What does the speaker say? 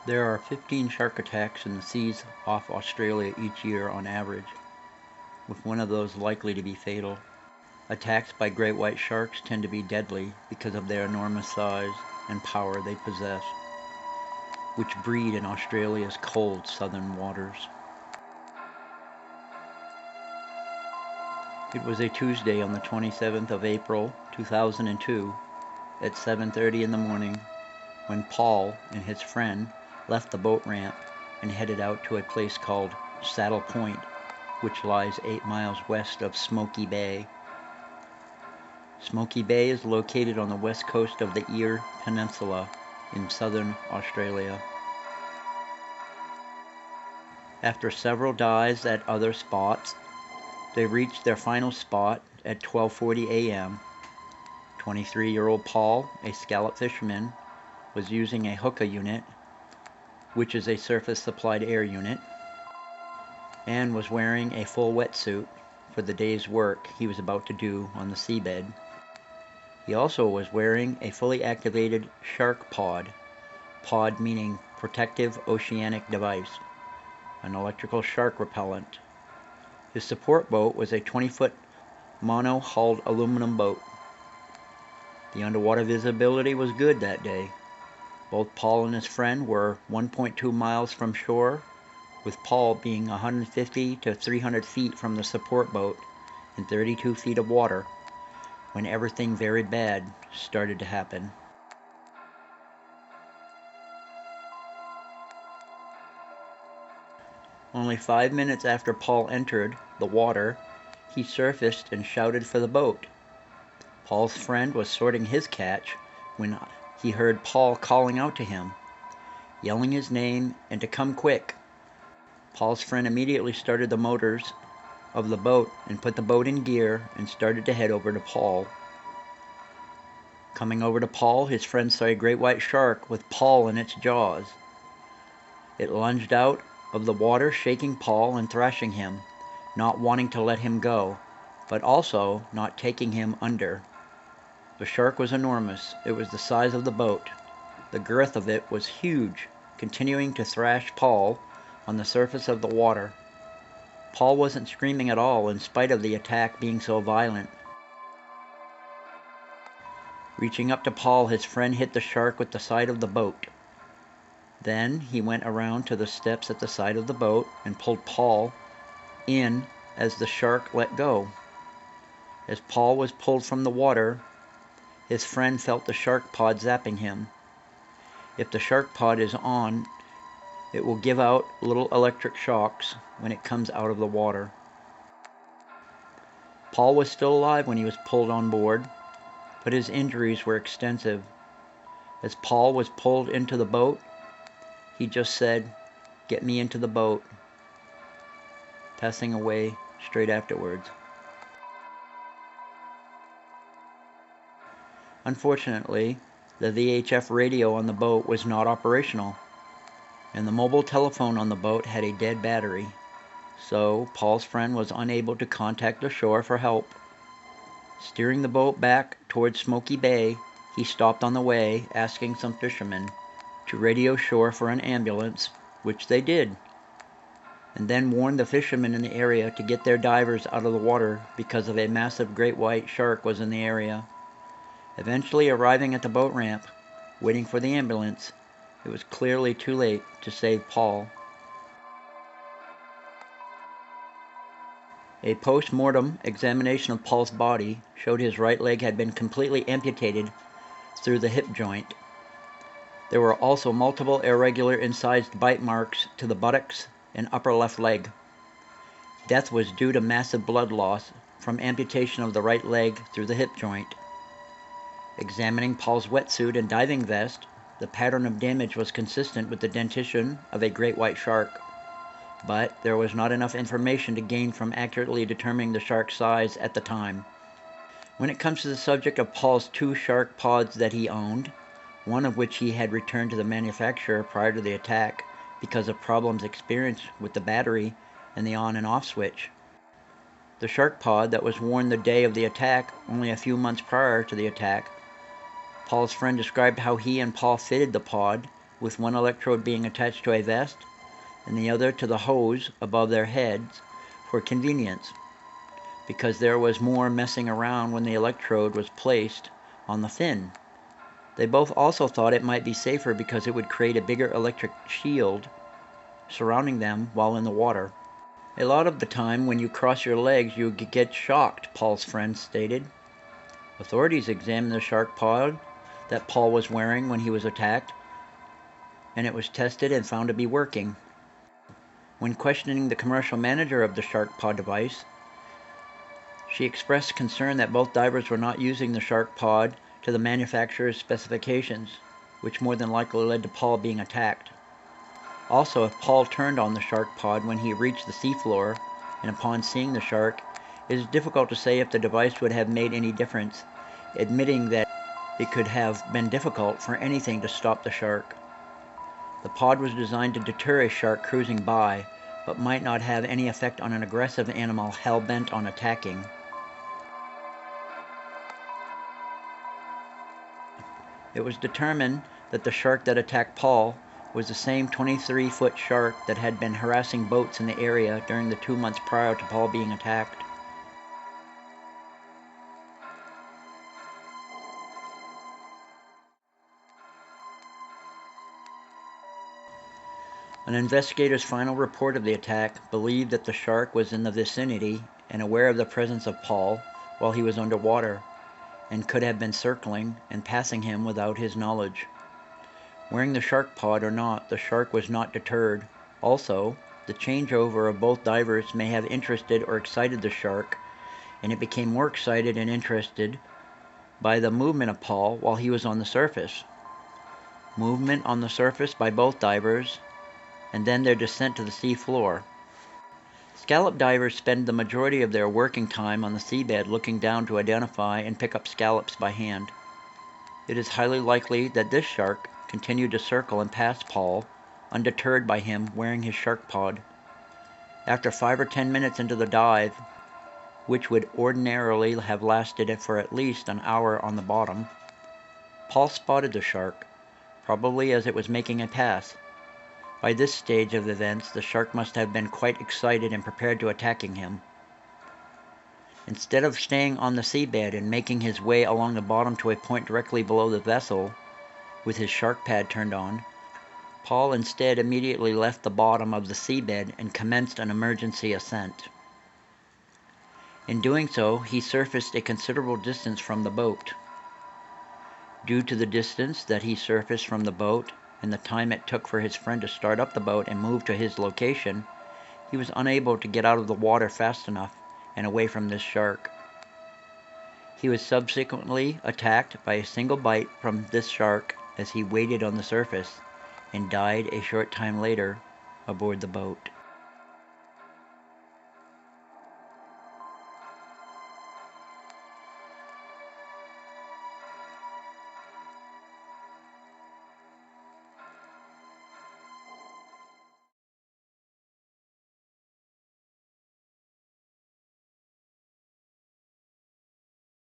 There are 15 shark attacks in the seas off Australia each year on average, with one of those likely to be fatal. Attacks by great white sharks tend to be deadly because of their enormous size and power they possess, which breed in Australia's cold southern waters. It was a Tuesday on the 27th of April, 2002, at 7:30 in the morning, when Paul and his friend left the boat ramp and headed out to a place called Saddle Point, which lies 8 miles west of Smoky Bay. Smoky Bay is located on the west coast of the Eyre Peninsula in southern Australia. After several dives at other spots, they reached their final spot at 12:40 a.m. 23-year-old Paul, a scallop fisherman, was using a hookah unit, which is a surface supplied air unit, and was wearing a full wetsuit for the day's work he was about to do on the seabed. He also was wearing a fully activated shark pod meaning protective oceanic device, an electrical shark repellent. His support boat was a 20-foot mono-hulled aluminum boat. The underwater visibility was good that day. Both Paul and his friend were 1.2 miles from shore, with Paul being 150 to 300 feet from the support boat in 32 feet of water, when everything very bad started to happen. Only 5 minutes after Paul entered the water, he surfaced and shouted for the boat. Paul's friend was sorting his catch when he heard Paul calling out to him, yelling his name and to come quick. Paul's friend immediately started the motors of the boat and put the boat in gear and started to head over to Paul. Coming over to Paul, his friend saw a great white shark with Paul in its jaws. It lunged out of the water, shaking Paul and thrashing him, not wanting to let him go, but also not taking him under. The shark was enormous. It was the size of the boat. The girth of it was huge, continuing to thrash Paul on the surface of the water. Paul wasn't screaming at all, in spite of the attack being so violent. Reaching up to Paul, his friend hit the shark with the side of the boat. Then he went around to the steps at the side of the boat and pulled Paul in as the shark let go. As Paul was pulled from the water, his friend felt the shark pod zapping him. If the shark pod is on, it will give out little electric shocks when it comes out of the water. Paul was still alive when he was pulled on board, but his injuries were extensive. As Paul was pulled into the boat, he just said, "Get me into the boat," passing away straight afterwards. Unfortunately, the VHF radio on the boat was not operational, and the mobile telephone on the boat had a dead battery, so Paul's friend was unable to contact the shore for help. Steering the boat back towards Smoky Bay, he stopped on the way, asking some fishermen to radio shore for an ambulance, which they did, and then warned the fishermen in the area to get their divers out of the water because of a massive great white shark was in the area. Eventually arriving at the boat ramp, waiting for the ambulance, it was clearly too late to save Paul. A post-mortem examination of Paul's body showed his right leg had been completely amputated through the hip joint. There were also multiple irregular incised bite marks to the buttocks and upper left leg. Death was due to massive blood loss from amputation of the right leg through the hip joint. Examining Paul's wetsuit and diving vest, the pattern of damage was consistent with the dentition of a great white shark, but there was not enough information to gain from accurately determining the shark's size at the time. When it comes to the subject of Paul's 2 shark pods that he owned, one of which he had returned to the manufacturer prior to the attack because of problems experienced with the battery and the on and off switch. The shark pod that was worn the day of the attack, only a few months prior to the attack, Paul's friend described how he and Paul fitted the pod with one electrode being attached to a vest and the other to the hose above their heads for convenience, because there was more messing around when the electrode was placed on the fin. They both also thought it might be safer because it would create a bigger electric shield surrounding them while in the water. A lot of the time when you cross your legs you get shocked, Paul's friend stated. Authorities examined the shark pod that Paul was wearing when he was attacked, and it was tested and found to be working. When questioning the commercial manager of the shark pod device, she expressed concern that both divers were not using the shark pod to the manufacturer's specifications, which more than likely led to Paul being attacked. Also, if Paul turned on the shark pod when he reached the seafloor and upon seeing the shark, it is difficult to say if the device would have made any difference, admitting that it could have been difficult for anything to stop the shark. The pod was designed to deter a shark cruising by, but might not have any effect on an aggressive animal hell-bent on attacking. It was determined that the shark that attacked Paul was the same 23-foot shark that had been harassing boats in the area during the 2 months prior to Paul being attacked. An investigator's final report of the attack believed that the shark was in the vicinity and aware of the presence of Paul while he was underwater, and could have been circling and passing him without his knowledge. Wearing the shark pod or not, the shark was not deterred. Also, the changeover of both divers may have interested or excited the shark, and it became more excited and interested by the movement of Paul while he was on the surface. Movement on the surface by both divers, and then their descent to the sea floor. Scallop divers spend the majority of their working time on the seabed looking down to identify and pick up scallops by hand. It is highly likely that this shark continued to circle and pass Paul, undeterred by him wearing his shark pod. After 5 or 10 minutes into the dive, which would ordinarily have lasted for at least an hour on the bottom, Paul spotted the shark, probably as it was making a pass. By this stage of events, the shark must have been quite excited and prepared to attacking him. Instead of staying on the seabed and making his way along the bottom to a point directly below the vessel, with his shark pad turned on, Paul instead immediately left the bottom of the seabed and commenced an emergency ascent. In doing so, he surfaced a considerable distance from the boat. Due to the distance that he surfaced from the boat, and the time it took for his friend to start up the boat and move to his location, he was unable to get out of the water fast enough and away from this shark. He was subsequently attacked by a single bite from this shark as he waited on the surface, and died a short time later aboard the boat.